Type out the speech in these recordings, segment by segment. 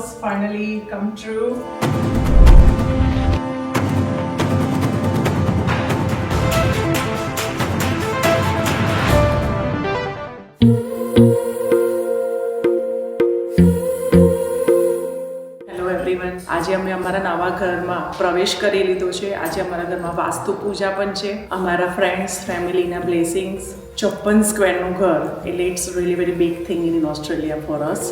house finally come true. આજે અમે અમારા નવા ઘરમાં પ્રવેશ કરી લીધો છે. આજે અમારા ઘરમાં વાસ્તુ પૂજા પણ છે. અમારા ફ્રેન્ડ્સ ફેમિલીના બ્લેસિંગ્સ. 54 સ્ક્વેરનું ઘર એટલે it's really very big thing in Australia for us.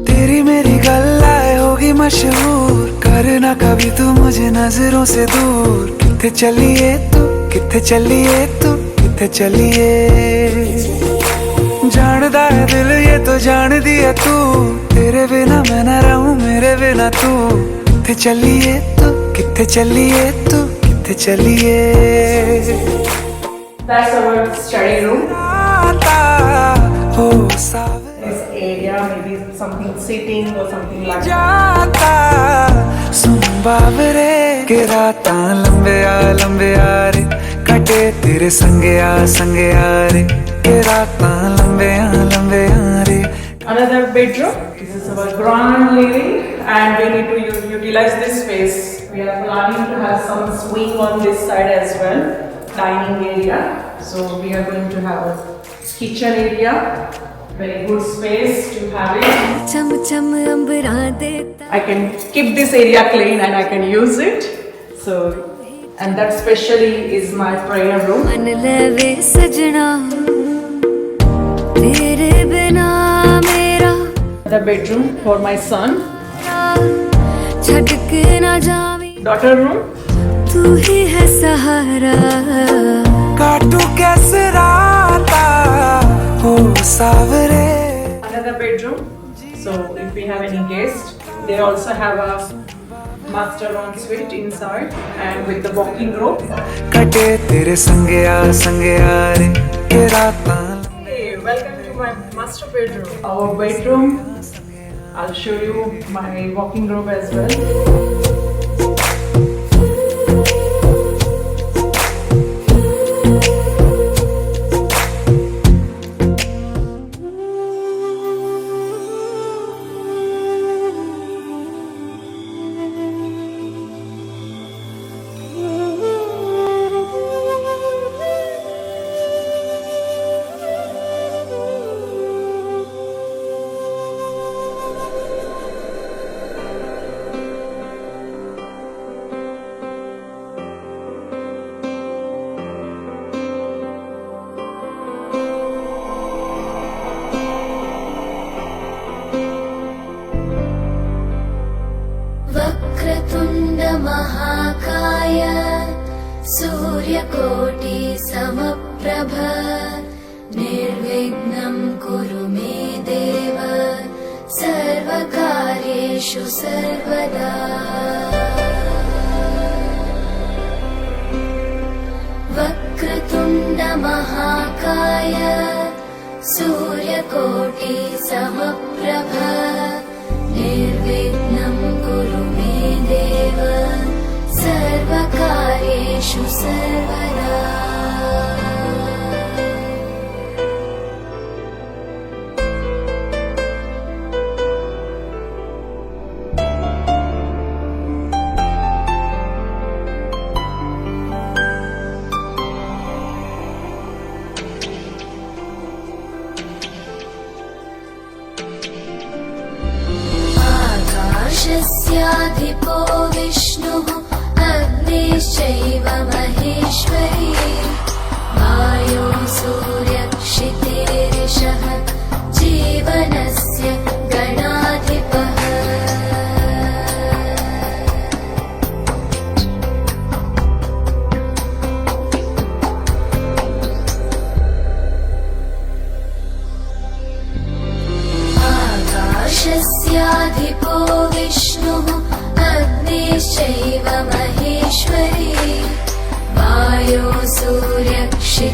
तेरी मेरी गल्लाए होगी मशहूर, करना कभी तू मुझे नजरों से दूर. किथे चलिए तू, किथे चलिए तू, किथे चलिए. जानदा है दिल ये तो जान दिया तू, तेरे बिना मैं न रहूं मेरे बिना तू. किथे चलिए तू, किथे चलिए तू, किथे चलिए. That's our study room. हो Save This area maybe something sitting or something like that. जाता सुन बाबरे के राता लंबे आ रे, कटे तेरे संगे आ रे. के राता लंबे आ रे. Another bedroom. This is our grand living and we need to utilize this space. We are planning to have some swing on this side as well, dining area. So we are going to have a kitchen area, very good space to have it. चम चम अंबरा देता I can keep this area clean and I can use it. So, and that specially is my prayer room. मन लेवे सजना तेरे बिना मेरा The bedroom for my son. छट के ना जावी Daughter room. तू ही है सहारा काटू कैसे राता हो सावरे. Another bedroom. So if we have any guests, they also have a master ensuite inside and with the walking room. कटे तेरे संगे आ रे. के राता Hey, welcome to my master bedroom. Our bedroom. I'll show you my walking room as well. वक्रतुण्ड महाकाय सूर्यकोटि समप्रभ निर्विघ्नं कुरु मे देव सर्वकार्येषु सर्वदा. वक्रतुण्ड महाकाय सूर्यकोटि समप्रभ निर्विघ्नं कुरु मे देव सर्वकार्येषु सर्वदा. आकाशस्याधिपो विष्णुः अग्निश्चैव महेश्वरी वायो सूर्यक्षितेरिषः जीवनस्य गणाधिपः. आकाशस्याधिपो विष्णुः अग्निश्चैव महेश्वरी वायो सूर्यक्षितेरिषः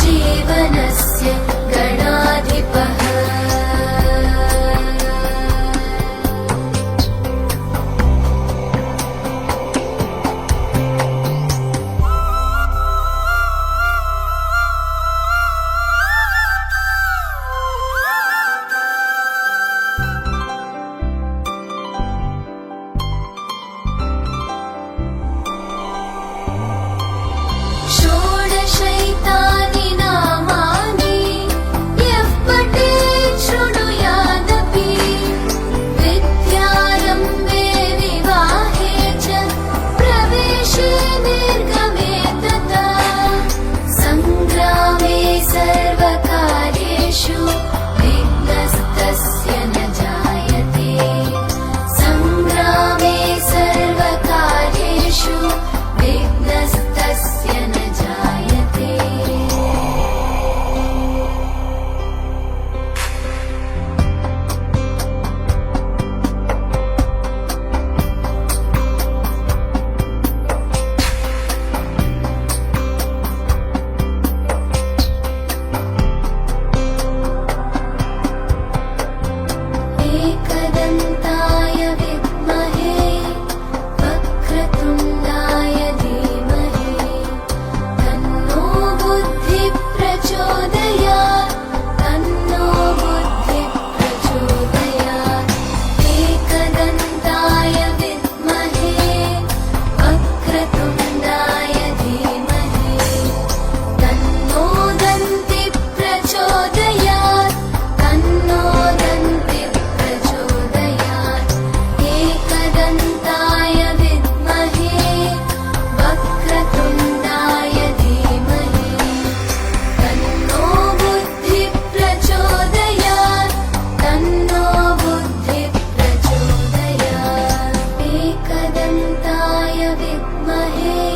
जीवनस्य गणाधिपः. विद्महे